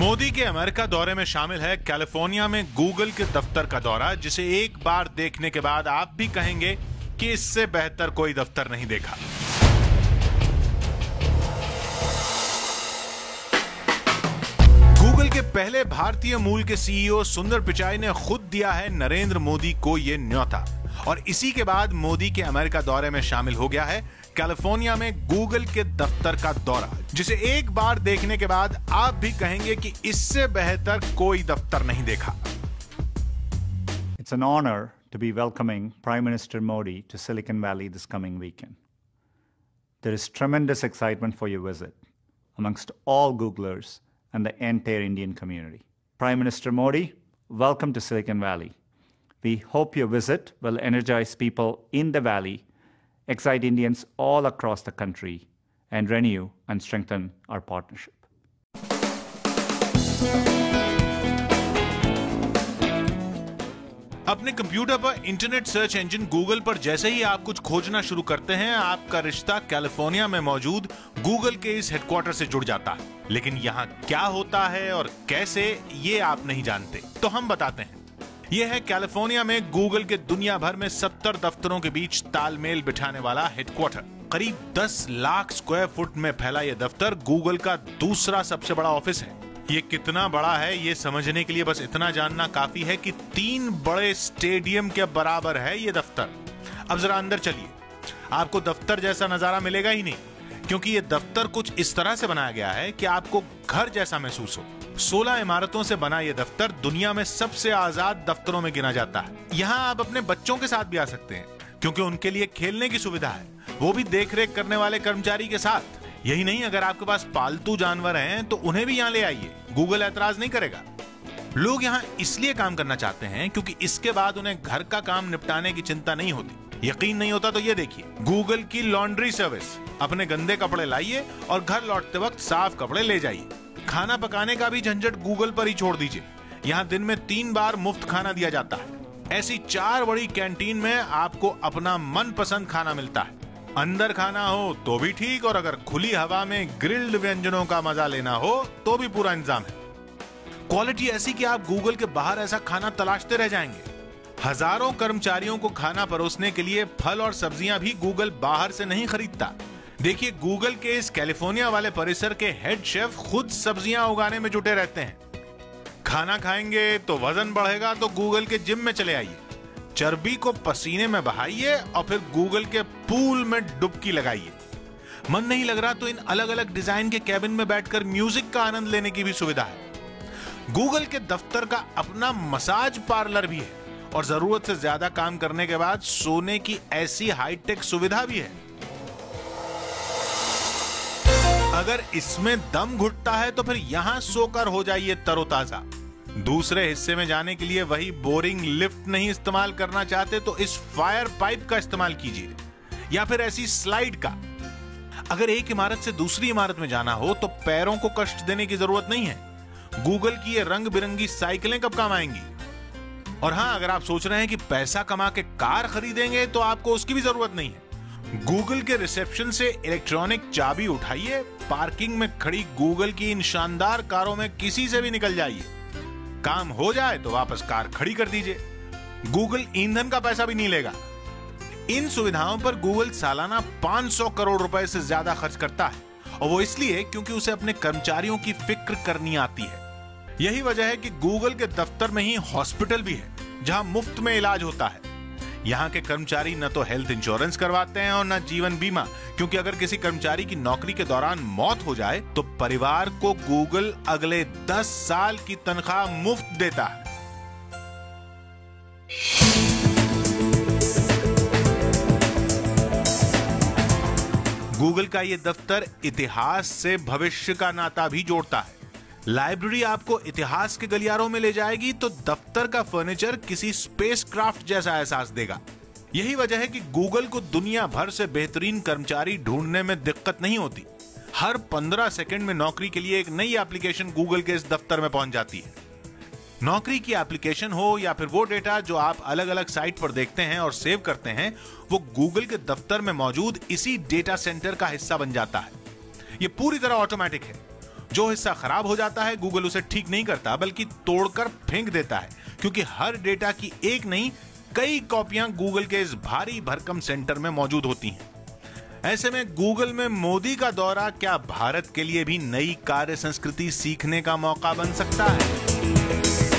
मोदी के अमेरिका दौरे में शामिल है कैलिफोर्निया में गूगल के दफ्तर का दौरा, जिसे एक बार देखने के बाद आप भी कहेंगे कि इससे बेहतर कोई दफ्तर नहीं देखा। गूगल के पहले भारतीय मूल के सीईओ सुंदर पिचाई ने खुद दिया है नरेंद्र मोदी को यह न्योता, और इसी के बाद मोदी के अमेरिका दौरे में शामिल हो गया है कैलिफोर्निया में गूगल के दफ्तर का दौरा, जिसे एक बार देखने के बाद आप भी कहेंगे कि इससे बेहतर कोई दफ्तर नहीं देखा। It's an honor to be welcoming Prime Minister Modi to Silicon Valley this coming weekend. There is tremendous excitement for your visit amongst all Googlers and the entire Indian community. Prime Minister Modi, welcome to Silicon Valley. We hope your visit will energize people in the Valley, excite Indians all across the country, and renew and strengthen our partnership. अपने computer पर internet search engine Google पर जैसे ही आप कुछ खोजना शुरू करते हैं, आपका रिश्ता कैलिफोर्निया में मौजूद गूगल के इस हेडक्वार्टर से जुड़ जाता है। लेकिन यहाँ क्या होता है और कैसे, ये आप नहीं जानते, तो हम बताते हैं। यह है कैलिफोर्निया में गूगल के दुनिया भर में 70 दफ्तरों के बीच तालमेल बिठाने वाला हेडक्वार्टर। करीब 10 लाख स्क्वायर फुट में फैला यह दफ्तर गूगल का दूसरा सबसे बड़ा ऑफिस है। ये कितना बड़ा है, ये समझने के लिए बस इतना जानना काफी है कि 3 बड़े स्टेडियम के बराबर है ये दफ्तर। अब जरा अंदर चलिए, आपको दफ्तर जैसा नजारा मिलेगा ही नहीं, क्योंकि ये दफ्तर कुछ इस तरह से बनाया गया है कि आपको घर जैसा महसूस हो। 16 इमारतों से बना यह दफ्तर दुनिया में सबसे आजाद दफ्तरों में गिना जाता है। यहाँ आप अपने बच्चों के साथ भी आ सकते हैं, क्योंकि उनके लिए खेलने की सुविधा है, वो भी देखरेख करने वाले कर्मचारी के साथ। यही नहीं, अगर आपके पास पालतू जानवर हैं तो उन्हें भी यहाँ ले आइए, गूगल ऐतराज नहीं करेगा। लोग यहाँ इसलिए काम करना चाहते हैं क्योंकि इसके बाद उन्हें घर का काम निपटाने की चिंता नहीं होती। यकीन नहीं होता तो ये देखिए, गूगल की लॉन्ड्री सर्विस। अपने गंदे कपड़े लाइए और घर लौटते वक्त साफ कपड़े ले जाइए। खाना पकाने का भी झंझट गूगल पर ही छोड़ दीजिए। यहाँ दिन में 3 बार मुफ्त खाना दिया जाता है। ऐसी 4 बड़ी कैंटीन में आपको अपना मनपसंद खाना मिलता है। अंदर खाना हो तो भी ठीक, और अगर खुली हवा में ग्रिल्ड व्यंजनों का मजा लेना हो तो भी पूरा इंतजाम है। क्वालिटी ऐसी कि आप गूगल के बाहर ऐसा खाना तलाशते रह जाएंगे। हजारों कर्मचारियों को खाना परोसने के लिए फल और सब्जियां भी गूगल बाहर से नहीं खरीदता। देखिए, गूगल के इस कैलिफोर्निया वाले परिसर के हेड शेफ खुद सब्जियां उगाने में जुटे रहते हैं। खाना खाएंगे तो वजन बढ़ेगा तो गूगल के जिम में चले आइए। चर्बी को पसीने में बहाइए और फिर गूगल के पूल में डुबकी लगाइए। मन नहीं लग रहा तो इन अलग अलग डिजाइन के कैबिन में बैठकर म्यूजिक का आनंद लेने की भी सुविधा है। गूगल के दफ्तर का अपना मसाज पार्लर भी है, और जरूरत से ज्यादा काम करने के बाद सोने की ऐसी हाईटेक सुविधा भी है। अगर इसमें दम घुटता है तो फिर यहां सोकर हो जाइए तरोताजा। दूसरे हिस्से में जाने के लिए वही बोरिंग लिफ्ट नहीं इस्तेमाल करना चाहते तो इस फायर पाइप का इस्तेमाल कीजिए, या फिर ऐसी स्लाइड का। अगर एक इमारत से दूसरी इमारत में जाना हो तो पैरों को कष्ट देने की जरूरत नहीं है। गूगल की ये रंग बिरंगी साइकिलें कब काम आएंगी। और हां, अगर आप सोच रहे हैं कि पैसा कमा के कार खरीदेंगे तो आपको उसकी भी जरूरत नहीं है। गूगल के रिसेप्शन से इलेक्ट्रॉनिक चाबी उठाइए, पार्किंग में खड़ी गूगल की इन शानदार कारों में किसी से भी निकल जाइए। काम हो जाए तो वापस कार खड़ी कर दीजिए। गूगल ईंधन का पैसा भी नहीं लेगा। इन सुविधाओं पर गूगल सालाना 500 करोड़ रुपए से ज्यादा खर्च करता है, और वो इसलिए क्योंकि उसे अपने कर्मचारियों की फिक्र करनी आती है। यही वजह है कि गूगल के दफ्तर में ही हॉस्पिटल भी है, जहां मुफ्त में इलाज होता है। यहाँ के कर्मचारी न तो हेल्थ इंश्योरेंस करवाते हैं और न जीवन बीमा, क्योंकि अगर किसी कर्मचारी की नौकरी के दौरान मौत हो जाए तो परिवार को गूगल अगले 10 साल की तनख्वाह मुफ्त देता है। गूगल का यह दफ्तर इतिहास से भविष्य का नाता भी जोड़ता है। लाइब्रेरी आपको इतिहास के गलियारों में ले जाएगी तो दफ्तर का फर्नीचर किसी स्पेसक्राफ्ट जैसा एहसास देगा। यही वजह है कि गूगल को दुनिया भर से बेहतरीन कर्मचारी ढूंढने में दिक्कत नहीं होती। हर 15 सेकंड में नौकरी के लिए एक नई एप्लीकेशन गूगल के इस दफ्तर में पहुंच जाती है। नौकरी की एप्लीकेशन हो या फिर वो डेटा जो आप अलग अलग साइट पर देखते हैं और सेव करते हैं, वो गूगल के दफ्तर में मौजूद इसी डेटा सेंटर का हिस्सा बन जाता है। ये पूरी तरह ऑटोमेटिक है। जो हिस्सा खराब हो जाता है गूगल उसे ठीक नहीं करता बल्कि तोड़कर फेंक देता है, क्योंकि हर डेटा की एक नहीं कई कॉपियां गूगल के इस भारी भरकम सेंटर में मौजूद होती हैं। ऐसे में गूगल में मोदी का दौरा क्या भारत के लिए भी नई कार्य संस्कृति सीखने का मौका बन सकता है?